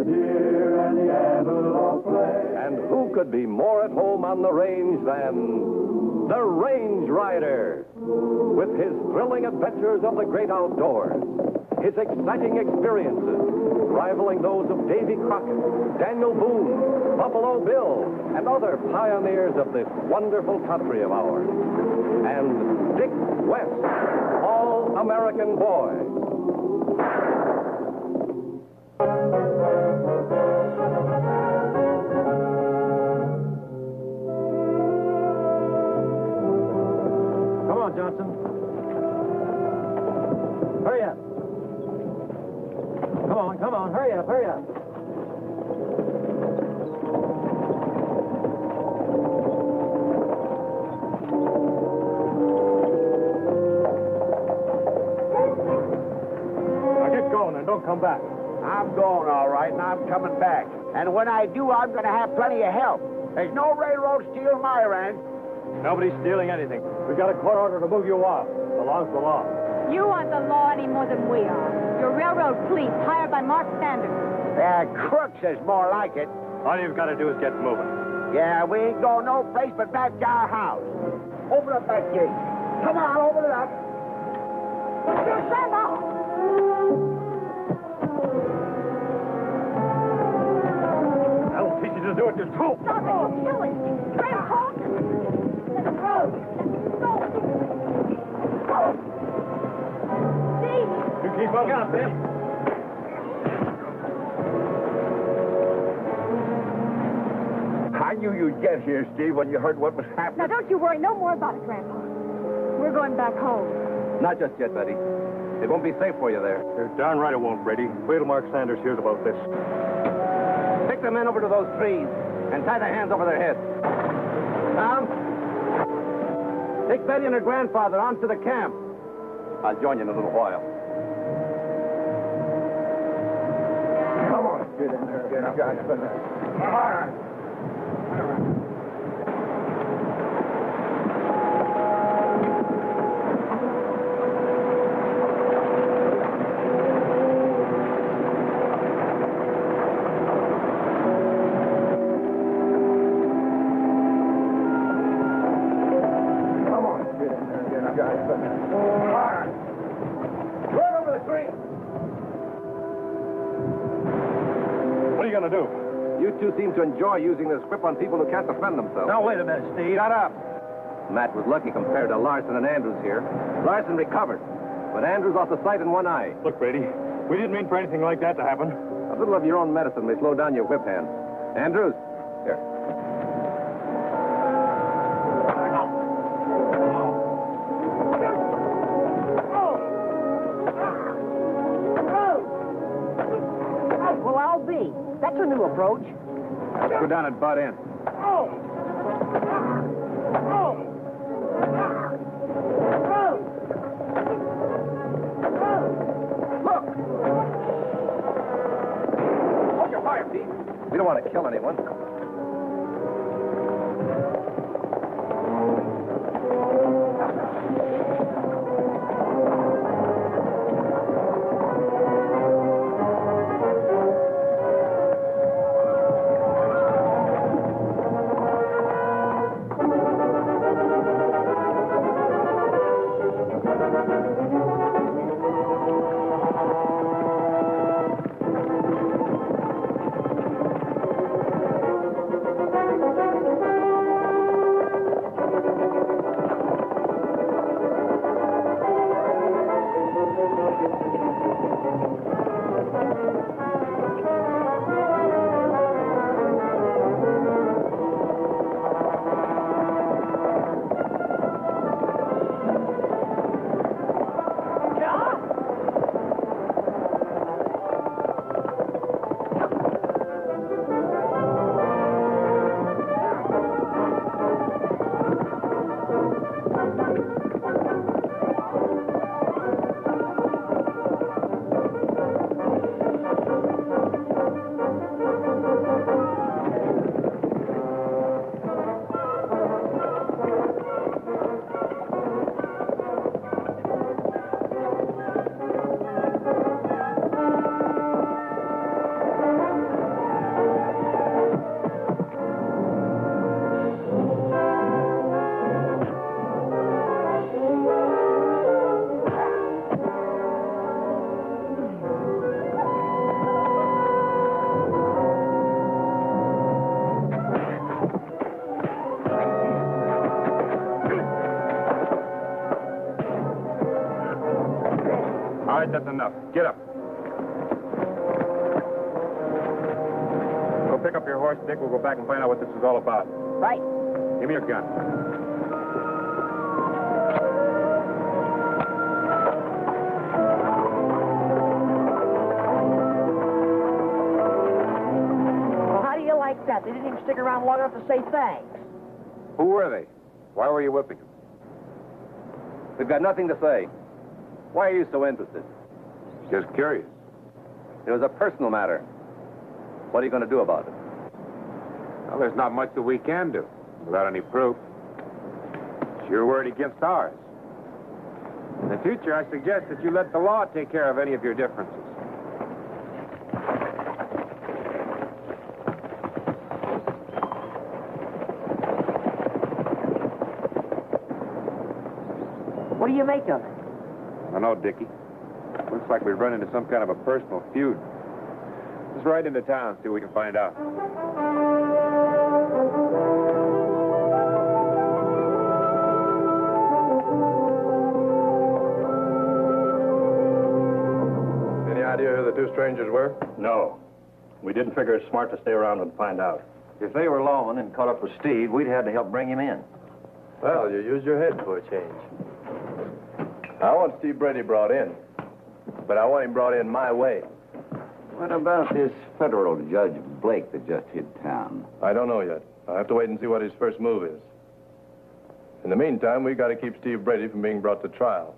the deer and the antelope play. And who could be more at home on the range than the Range Rider? With his thrilling adventures of the great outdoors, his exciting experiences rivaling those of Davy Crockett, Daniel Boone, Buffalo Bill, and other pioneers of this wonderful country of ours. And Dick West, All-American Boy. Come on, Johnson. Hurry up. Come on, hurry up. Now get going and don't come back. I'm going all right, and I'm coming back. And when I do, I'm going to have plenty of help. There's no railroad stealing my ranch. Nobody's stealing anything. We got a court order to move you off. The law's the law. You aren't the law any more than we are. You're railroad police hired by Mark Sanders. Crooks is more like it. All you've got to do is get moving. Yeah, we ain't going no place but back to our house. Open up that gate. Come on, open it up. I'll teach you to do it yourself. Stop it, you'll kill him. Grandpa! Let's go. Steve! You keep on up, Ben. I knew you'd get here, Steve, when you heard what was Now, happening. don't you worry no more about it, Grandpa. We're going back home. Not just yet, Betty. It won't be safe for you there. You're darn right it won't, Brady. Wait till Mark Sanders hears about this. Take the men over to those trees and tie their hands over their heads. Tom, take Betty and her grandfather on to the camp. I'll join you in a little while. Come on, get in there. Get up, guys. Come on. What are you going to do? You two seem to enjoy using this whip on people who can't defend themselves. Now, wait a minute, Steve. Shut up. Matt was lucky compared to Larson and Andrews here. Larson recovered, but Andrews lost the sight in one eye. Look, Brady, we didn't mean for anything like that to happen. A little of your own medicine may slow down your whip hand. Andrews, here. Well, I'll be. That's a new approach. Let's go down and butt in. Look! Hold your fire, Pete. We don't want to kill anyone. right, that's enough. Get up. Go pick up your horse, Dick. We'll go back and find out what this is all about. Right. Give me your gun. Well, how do you like that? They didn't even stick around long enough to say thanks. Who were they? Why were you whipping them? We've got nothing to say. Why are you so interested? Just curious. It was a personal matter. What are you going to do about it? Well, there's not much that we can do without any proof. It's your word against ours. In the future, I suggest that you let the law take care of any of your differences. What do you make of it? I don't know, Dickie. Looks like we've run into some kind of a personal feud. Let's ride into town, see what we can find out. Any idea who the two strangers were? No. We didn't figure it's smart to stay around and find out. If they were lawmen and caught up with Steve, we'd had to help bring him in. Well, you used your head for a change. I want Steve Brady brought in, but I want him brought in my way. What about this federal Judge Blake that just hit town? I don't know yet. I'll have to wait and see what his first move is. In the meantime, we've got to keep Steve Brady from being brought to trial.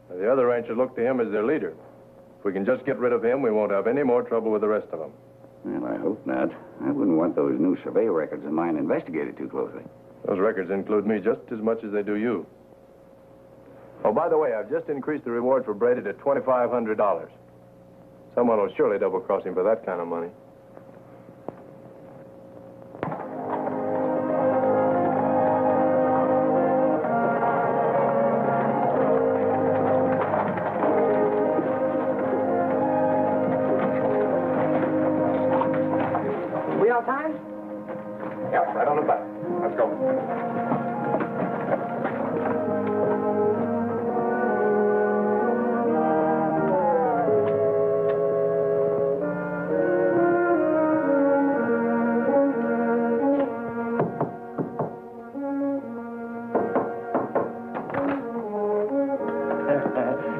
The other ranchers look to him as their leader. If we can just get rid of him, we won't have any more trouble with the rest of them. Well, I hope not. I wouldn't want those new survey records of mine investigated too closely. Those records include me just as much as they do you. Oh, by the way, I've just increased the reward for Brady to $2,500. Someone will surely double-cross him for that kind of money. We on time? Yeah, right on the button. Let's go.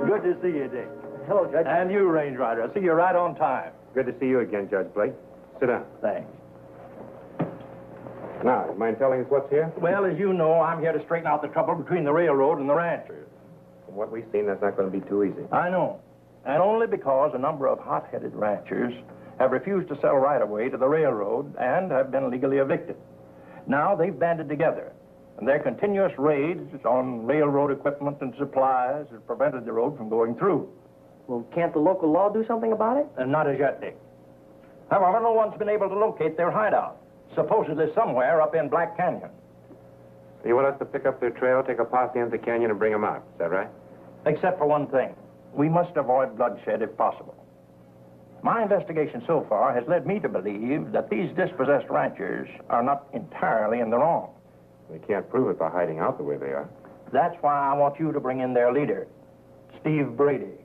Good to see you, Dick. Hello, Judge. And you, Range Rider. I see you're right on time. Good to see you again, Judge Blake. Sit down. Thanks. Now, you mind telling us what's here? Well, as you know, I'm here to straighten out the trouble between the railroad and the ranchers. From what we've seen, that's not going to be too easy. I know. And only because a number of hot-headed ranchers have refused to sell right-of-way to the railroad and have been legally evicted. Now they've banded together, and their continuous raids on railroad equipment and supplies have prevented the road from going through. Well, can't the local law do something about it? And not as yet, Dick. However, no one's been able to locate their hideout, supposedly somewhere up in Black Canyon. You want us to pick up their trail, take a posse into the canyon, and bring them out. Is that right? Except for one thing. We must avoid bloodshed if possible. My investigation so far has led me to believe that these dispossessed ranchers are not entirely in the wrong. We can't prove it by hiding out the way they are. That's why I want you to bring in their leader, Steve Brady.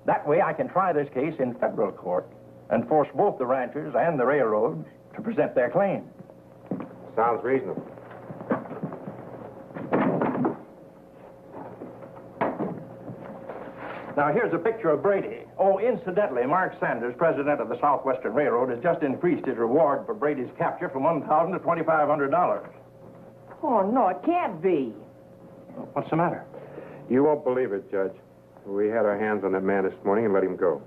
That way I can try this case in federal court and force both the ranchers and the railroad to present their claim. Sounds reasonable. Now, here's a picture of Brady. Oh, incidentally, Mark Sanders, president of the Southwestern Railroad, has just increased his reward for Brady's capture from $1,000 to $2,500. Oh, no, it can't be. What's the matter? You won't believe it, Judge. We had our hands on that man this morning and let him go.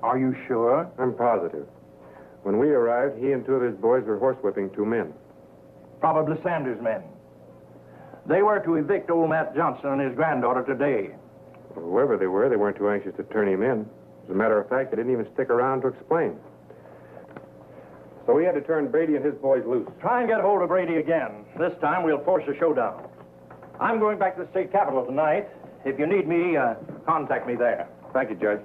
Are you sure? I'm positive. When we arrived, he and two of his boys were horsewhipping two men. Probably Sanders' men. They were to evict old Matt Johnson and his granddaughter today. Whoever they were, they weren't too anxious to turn him in. As a matter of fact, they didn't even stick around to explain. So we had to turn Brady and his boys loose. Try and get hold of Brady again. This time we'll force a showdown. I'm going back to the state capitol tonight. If you need me, contact me there. Thank you, Judge.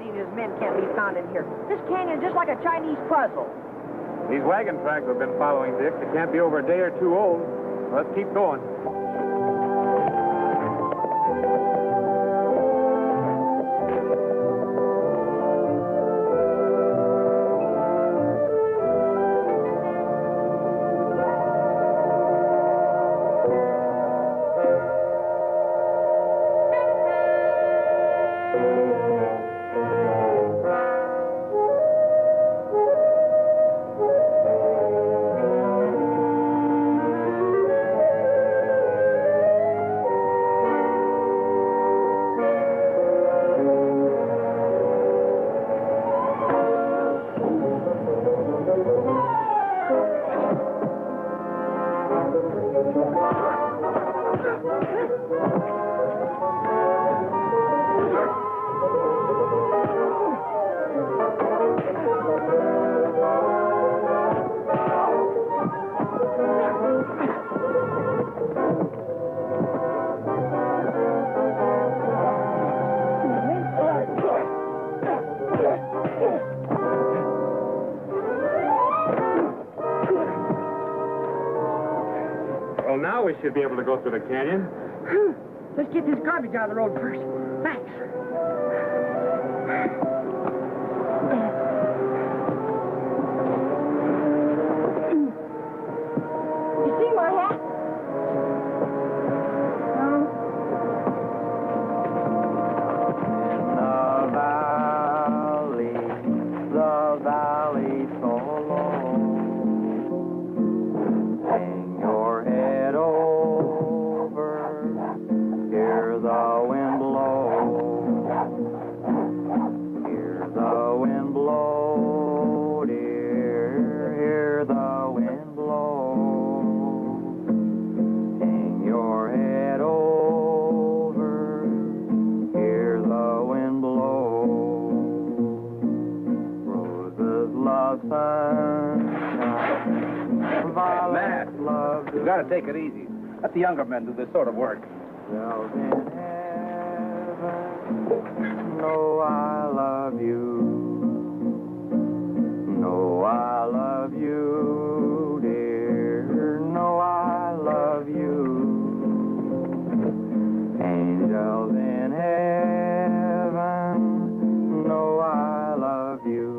Brady and his men can't be found in here. This canyon is just like a Chinese puzzle. These wagon tracks we've been following, Dick, they can't be over a day or two old. Let's keep going. Well, now we should be able to go through the canyon. Let's get this garbage out of the road first. Thanks. You see my hat? The valley so low. Hang your head over, hear the wind blow. Hear the wind blow, dear, hear the wind blow. Hang your head over, hear the wind blow. Roses love sunshine, violets love You've got to take it easy. Let the younger men do this sort of work. Bells in heaven, know I love you. Know I love you, dear. Know I love you. Angels in heaven, know I love you.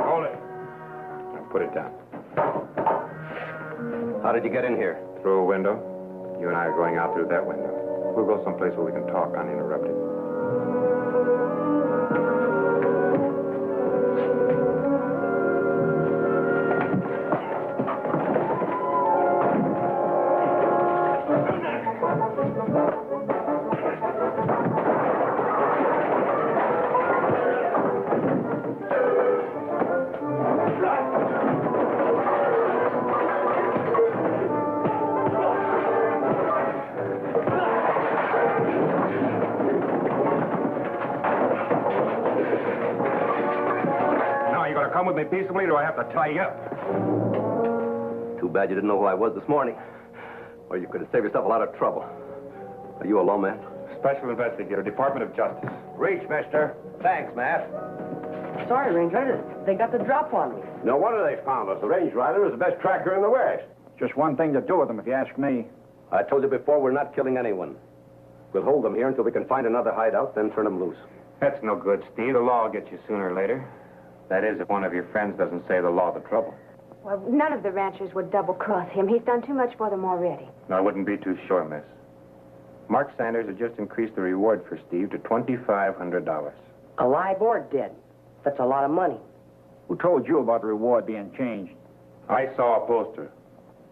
Hold it. Now put it down. How did you get in here? Through a window. You and I are going out through that window. We'll go someplace where we can talk uninterrupted. Now, you gonna come with me peaceably, or do I have to tie you up? Too bad you didn't know who I was this morning. Or you could have saved yourself a lot of trouble. Are you a lawman? Special investigator, Department of Justice. Reach, mister. Thanks, Matt. Sorry, Ranger. They got the drop on me. No wonder they found us. The range rider is the best tracker in the West. Just one thing to do with them, if you ask me. I told you before, we're not killing anyone. We'll hold them here until we can find another hideout, then turn them loose. That's no good, Steve. The law will get you sooner or later. That is, if one of your friends doesn't say the law the trouble. Well, none of the ranchers would double-cross him. He's done too much for them already. No, I wouldn't be too sure, miss. Mark Sanders has just increased the reward for Steve to $2,500. A live board did. That's a lot of money. Who told you about the reward being changed? I saw a poster.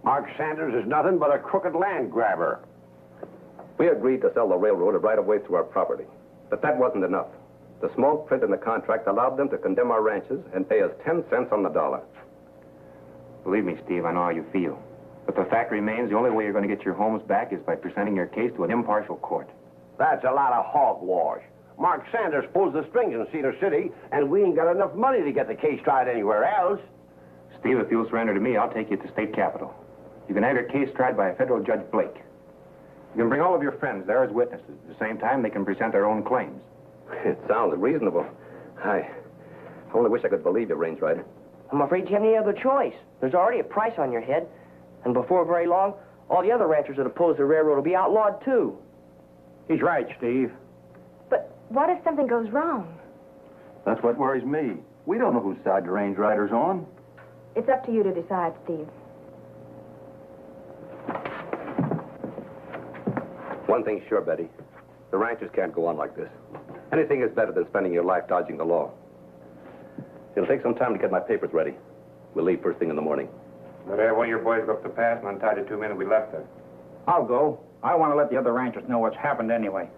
Mark Sanders is nothing but a crooked land grabber. We agreed to sell the railroad a right-of-way through our property. But that wasn't enough. The small print in the contract allowed them to condemn our ranches and pay us 10 cents on the dollar. Believe me, Steve, I know how you feel. But the fact remains, the only way you're going to get your homes back is by presenting your case to an impartial court. That's a lot of hogwash. Mark Sanders pulls the strings in Cedar City, and we ain't got enough money to get the case tried anywhere else. Steve, if you'll surrender to me, I'll take you to the state capitol. You can have your case tried by a federal Judge Blake. You can bring all of your friends there as witnesses. At the same time, they can present their own claims. It sounds reasonable. I only wish I could believe you, Range Rider. I'm afraid you have any other choice. There's already a price on your head. And before very long, all the other ranchers that oppose the railroad will be outlawed, too. He's right, Steve. But what if something goes wrong? That's what worries me. We don't know whose side the Range Rider's on. It's up to you to decide, Steve. One thing's sure, Betty. The ranchers can't go on like this. Anything is better than spending your life dodging the law. It'll take some time to get my papers ready. We'll leave first thing in the morning. Better have one of your boys go up the pass and untie the 2 men we left there. I'll go. I want to let the other ranchers know what's happened anyway.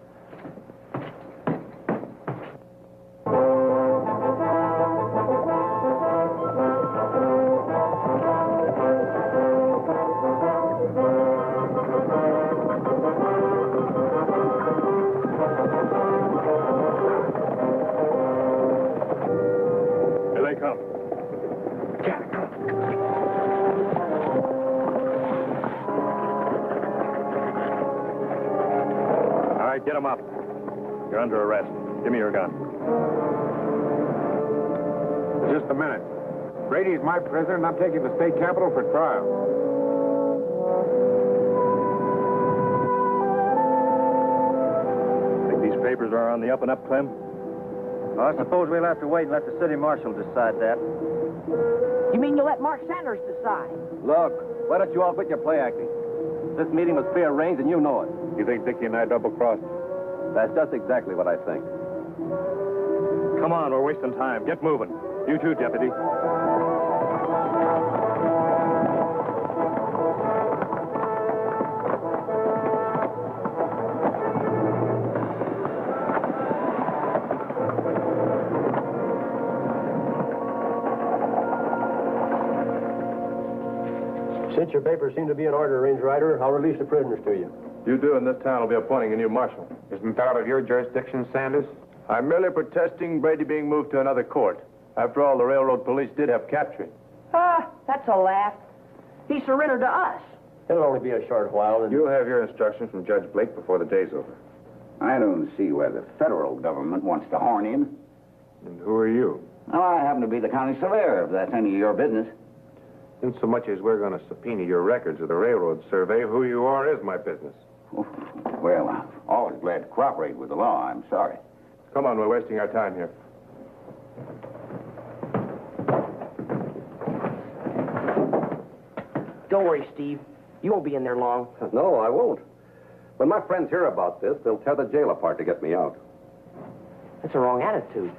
Get him up. You're under arrest. Give me your gun. Just a minute. Brady's my prisoner, and I'm taking to the state capitol for trial. Think these papers are on the up and up, Clem? Well, I suppose we'll have to wait and let the city marshal decide that. You mean you'll let Mark Sanders decide? Look, why don't you all quit your play acting? This meeting was prearranged, and you know it. You think Dickie and I double-crossed? That's just exactly what I think. Come on, we're wasting time. Get moving. You too, Deputy. Since your papers seem to be in order, Range Rider, I'll release the prisoners to you. You do, and this town will be appointing a new marshal. Isn't that out of your jurisdiction, Sanders? I'm merely protesting Brady being moved to another court. After all, the railroad police did have captured. Ah, that's a laugh. He surrendered to us. It'll only be a short while, and... You'll have your instructions from Judge Blake before the day's over. I don't see where the federal government wants to horn in. And who are you? Well, I happen to be the county surveyor, if that's any of your business. In so much as we're going to subpoena your records of the railroad survey, who you are is my business. Well, I'm always glad to cooperate with the law. I'm sorry. Come on, we're wasting our time here. Don't worry, Steve. You won't be in there long. No, I won't. When my friends hear about this, they'll tear the jail apart to get me out. That's a wrong attitude.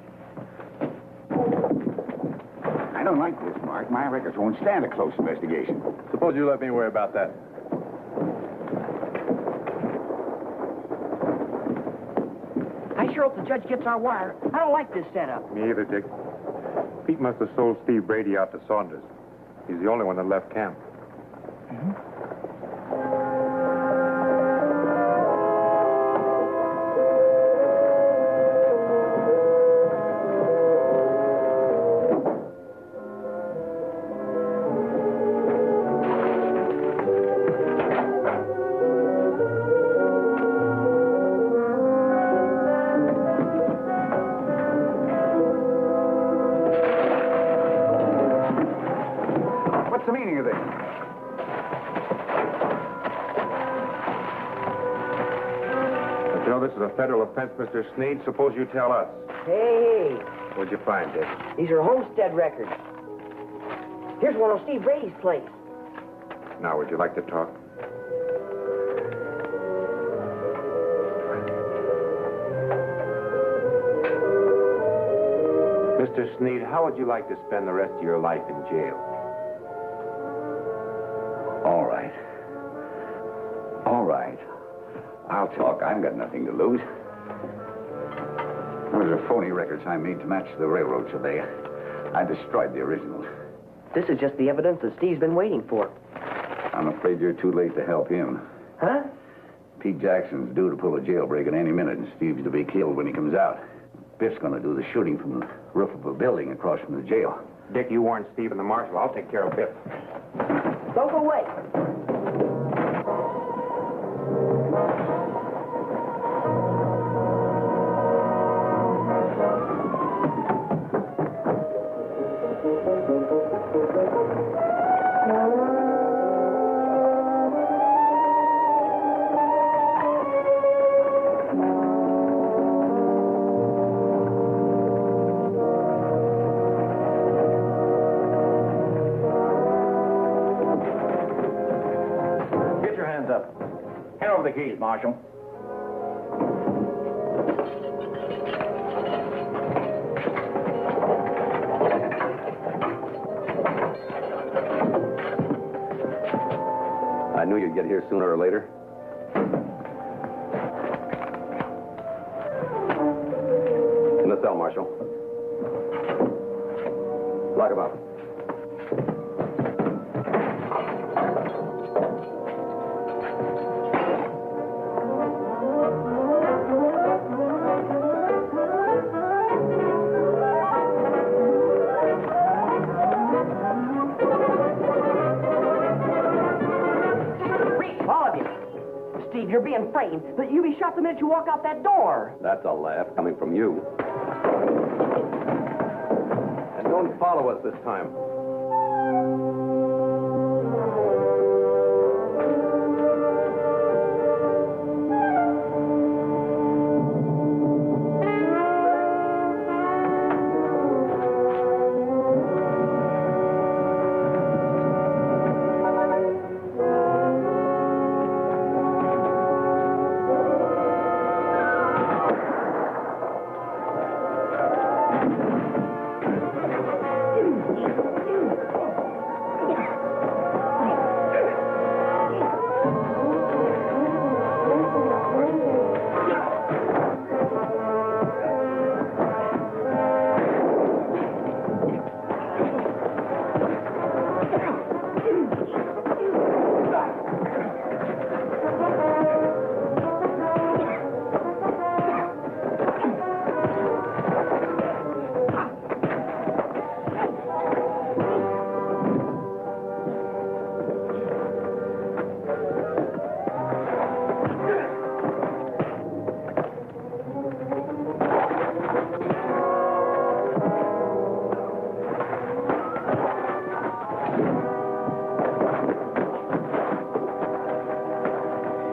I don't like this, Mark. My records won't stand a close investigation. Suppose you let me worry about that. I sure hope the judge gets our wire. I don't like this setup. Me either, Dick. Pete must have sold Steve Brady out to Saunders. He's the only one that left camp. What's the meaning of this? But you know, this is a federal offense, Mr. Sneed. Suppose you tell us. Hey, What'd you find, Dick? these are homestead records. Here's one on Steve Brady's place. Now, would you like to talk? Mr. Sneed, how would you like to spend the rest of your life in jail? All right. All right. I'll talk. I've got nothing to lose. Those are phony records I made to match the railroad surveyor. I destroyed the originals. This is just the evidence that Steve's been waiting for. I'm afraid you're too late to help him. Huh? Pete Jackson's due to pull a jailbreak at any minute, and Steve's to be killed when he comes out. Biff's going to do the shooting from the roof of a building across from the jail. Dick, you warn Steve and the marshal. I'll take care of Biff. Don't go away. Hand over the keys, Marshal. I knew you'd get here sooner or later. In the cell, Marshal. Lock him up. You're being framed, but you'll be shot the minute you walk out that door. That's a laugh coming from you. And don't follow us this time.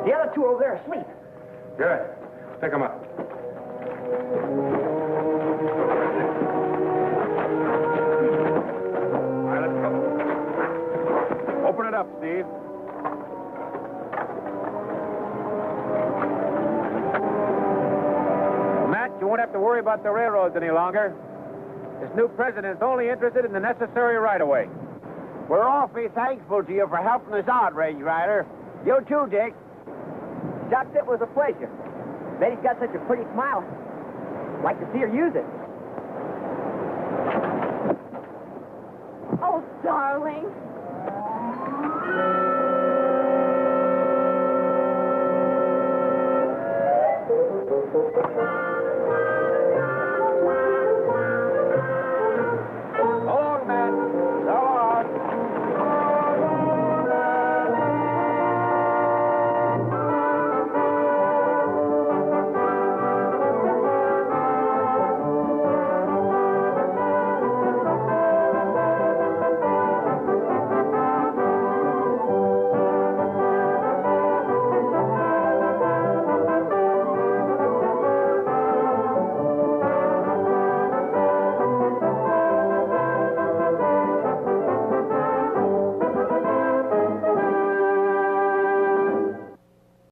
The other two over there are asleep. Good. Pick them up. All right, let's go. Open it up, Steve. Matt, you won't have to worry about the railroads any longer. This new president's only interested in the necessary right-of-way. We're awfully thankful to you for helping us out, Range Rider. You too, Dick. Shucks, it was a pleasure. Betty's got such a pretty smile. Like to see her use it. Oh, darling.